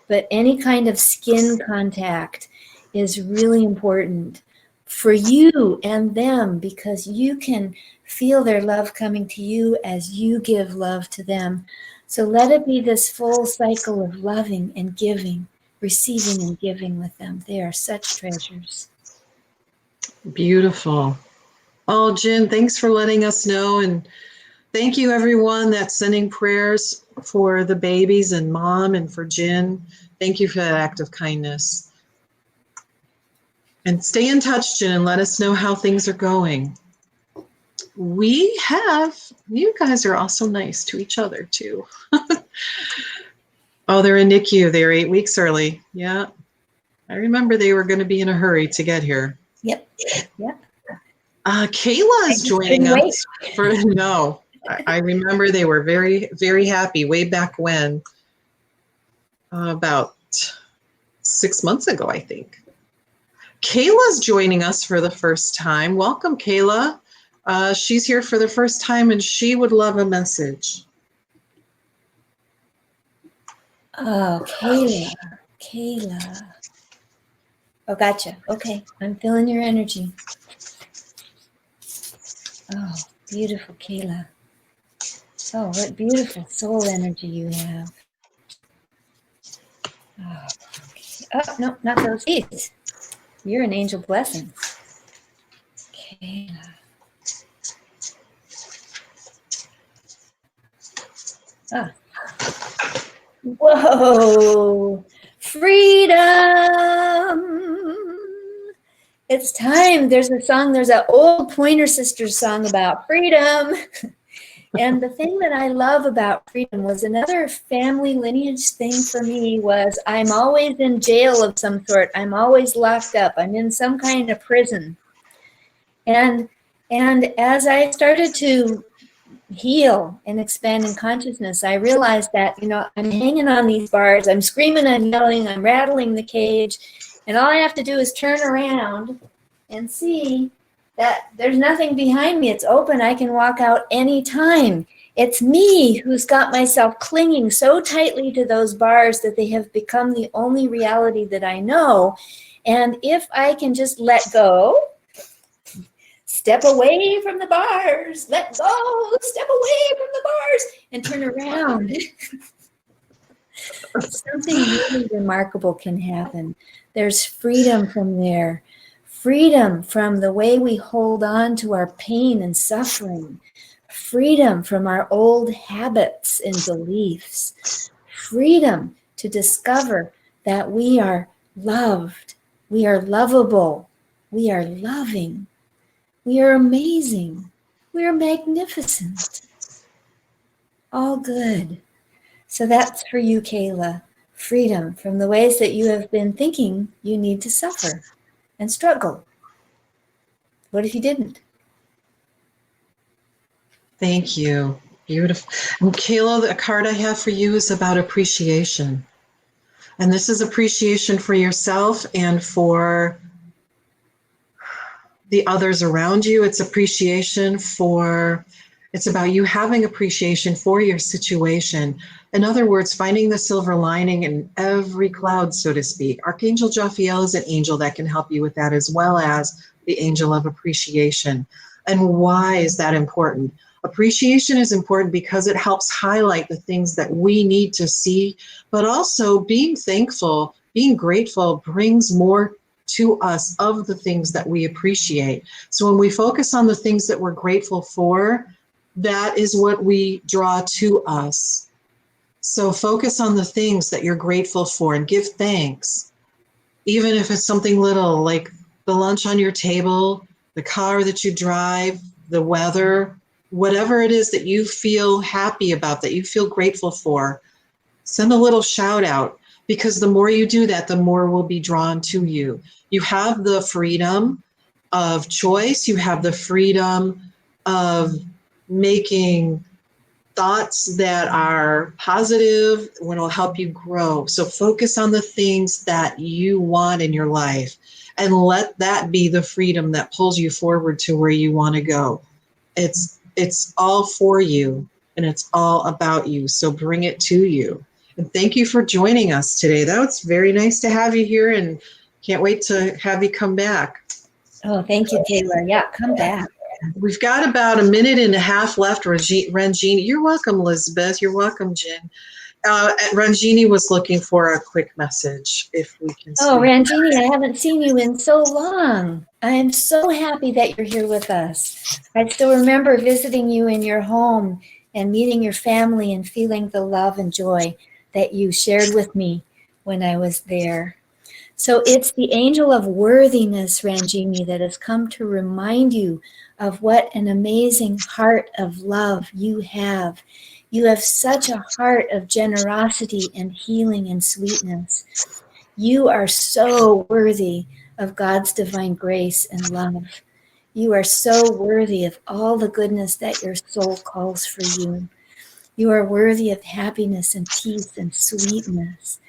But any kind of skin contact is really important for you and them, because you can feel their love coming to you as you give love to them. So let it be this full cycle of loving and giving, receiving and giving with them. They are such treasures. Beautiful. Oh, Jen, thanks for letting us know. And thank you, everyone that's sending prayers for the babies and Mom and for Jen. Thank you for that act of kindness. And stay in touch, Jen, and let us know how things are going. You guys are also nice to each other, too. Oh, they're in NICU. They're 8 weeks early. Yeah. I remember they were going to be in a hurry to get here. Yep. Kayla is joining us. No. I remember they were very, very happy way back when, about 6 months ago, I think. Kayla's joining us for the first time. Welcome, Kayla. She's here for the first time and she would love a message. Oh, Kayla. Oh, gotcha. Okay, I'm feeling your energy. Oh, beautiful, Kayla. Oh, what beautiful soul energy you have. Oh, okay. Oh, no, not those keys. You're an angel blessing. Kayla. Ah. Whoa. Freedom. It's time. There's an old Pointer Sisters song about freedom. And the thing that I love about freedom was another family lineage thing for me was I'm always in jail of some sort. I'm always locked up. I'm in some kind of prison. And as I started to heal and expand in consciousness, I realized that, I'm hanging on these bars. I'm screaming, I'm yelling, I'm rattling the cage. And all I have to do is turn around and see that there's nothing behind me. It's open. I can walk out anytime. It's me who's got myself clinging so tightly to those bars that they have become the only reality that I know. And if I can just let go, step away from the bars, let go, step away from the bars, and turn around, something really remarkable can happen. There's freedom from there. Freedom from the way we hold on to our pain and suffering. Freedom from our old habits and beliefs. Freedom to discover that we are loved. We are lovable. We are loving. We are amazing. We are magnificent. All good. So that's for you, Kayla. Freedom from the ways that you have been thinking you need to suffer and struggle. What if you didn't? Thank you. Beautiful. And Kayla, the card I have for you is about appreciation. And this is appreciation for yourself and for the others around you. It's about you having appreciation for your situation. In other words, finding the silver lining in every cloud, so to speak. Archangel Jophiel is an angel that can help you with that, as well as the angel of appreciation. And why is that important? Appreciation is important because it helps highlight the things that we need to see, but also being thankful, being grateful brings more to us of the things that we appreciate. So when we focus on the things that we're grateful for, that is what we draw to us. So focus on the things that you're grateful for and give thanks. Even if it's something little like the lunch on your table, the car that you drive, the weather, whatever it is that you feel happy about, that you feel grateful for, send a little shout out, because the more you do that, the more will be drawn to you. You have the freedom of choice. You have the freedom of making thoughts that are positive, when it'll help you grow. So focus on the things that you want in your life and let that be the freedom that pulls you forward to where you want to go. It's all for you and it's all about you. So bring it to you. And thank you for joining us today. That was very nice to have you here and can't wait to have you come back. Oh, thank you, Kayla. Yeah, come back. We've got about a minute and a half left. Ranjini, you're welcome, Elizabeth. You're welcome, Jen. Ranjini was looking for a quick message, if we can see. Oh, Ranjini, I haven't seen you in so long. I am so happy that you're here with us. I still remember visiting you in your home and meeting your family and feeling the love and joy that you shared with me when I was there. So it's the angel of worthiness, Ranjini, that has come to remind you of what an amazing heart of love you have. You have such a heart of generosity and healing and sweetness. You are so worthy of God's divine grace and love. You are so worthy of all the goodness that your soul calls for you. You are worthy of happiness and peace and sweetness.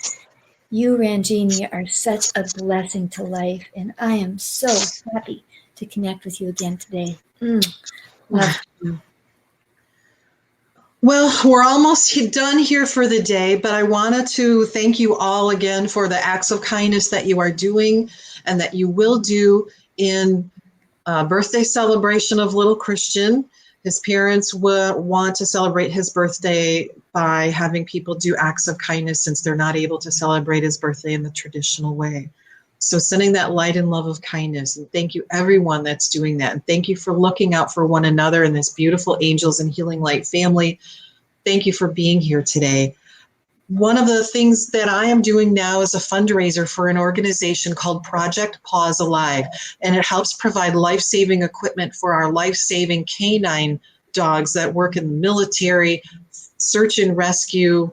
You, Ranjini, are such a blessing to life, and I am so happy to connect with you again today. Love. Well, we're almost done here for the day, but I wanted to thank you all again for the acts of kindness that you are doing and that you will do in birthday celebration of little Christian. His parents want to celebrate his birthday by having people do acts of kindness since they're not able to celebrate his birthday in the traditional way. So sending that light and love of kindness. And thank you everyone that's doing that. And thank you for looking out for one another in this beautiful Angels and Healing Light family. Thank you for being here today. One of the things that I am doing now is a fundraiser for an organization called Project Paws Alive, and it helps provide life-saving equipment for our life-saving canine dogs that work in the military, search and rescue,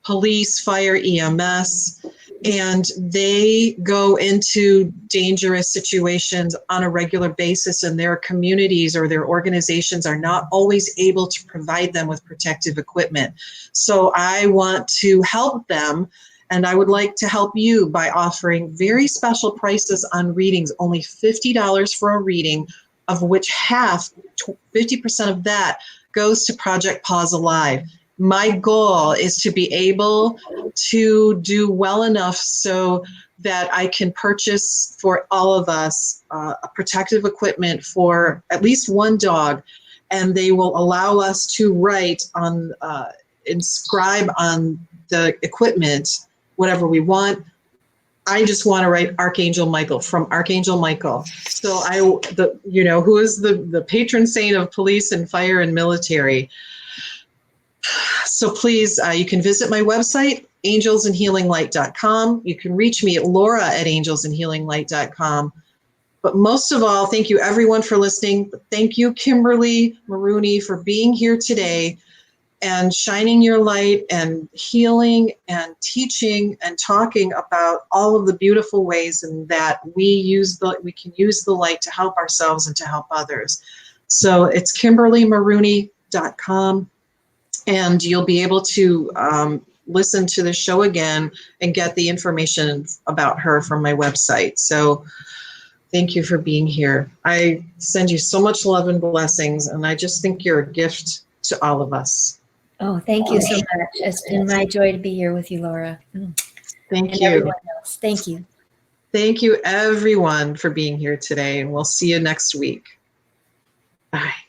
police, fire, EMS, and they go into dangerous situations on a regular basis, and their communities or their organizations are not always able to provide them with protective equipment. So I want to help them, and I would like to help you by offering very special prices on readings, only $50 for a reading, of which half, 50% of that, goes to Project Paws Alive. My goal is to be able to do well enough so that I can purchase for all of us a protective equipment for at least one dog, and they will allow us to write on, inscribe on the equipment whatever we want. I just want to write Archangel Michael, from Archangel Michael. So who is the patron saint of police and fire and military. So please, you can visit my website, angelsandhealinglight.com. You can reach me at laura@angelsandhealinglight.com. But most of all, thank you everyone for listening. Thank you, Kimberly Marooney, for being here today and shining your light and healing and teaching and talking about all of the beautiful ways and that we can use the light to help ourselves and to help others. So it's KimberlyMarooney.com. And you'll be able to listen to the show again and get the information about her from my website. So thank you for being here. I send you so much love and blessings, and I just think you're a gift to all of us. Oh, thank you so much. It's been my joy to be here with you, Laura. Thank and you. Everyone else. Thank you. Thank you, everyone, for being here today, and we'll see you next week. Bye.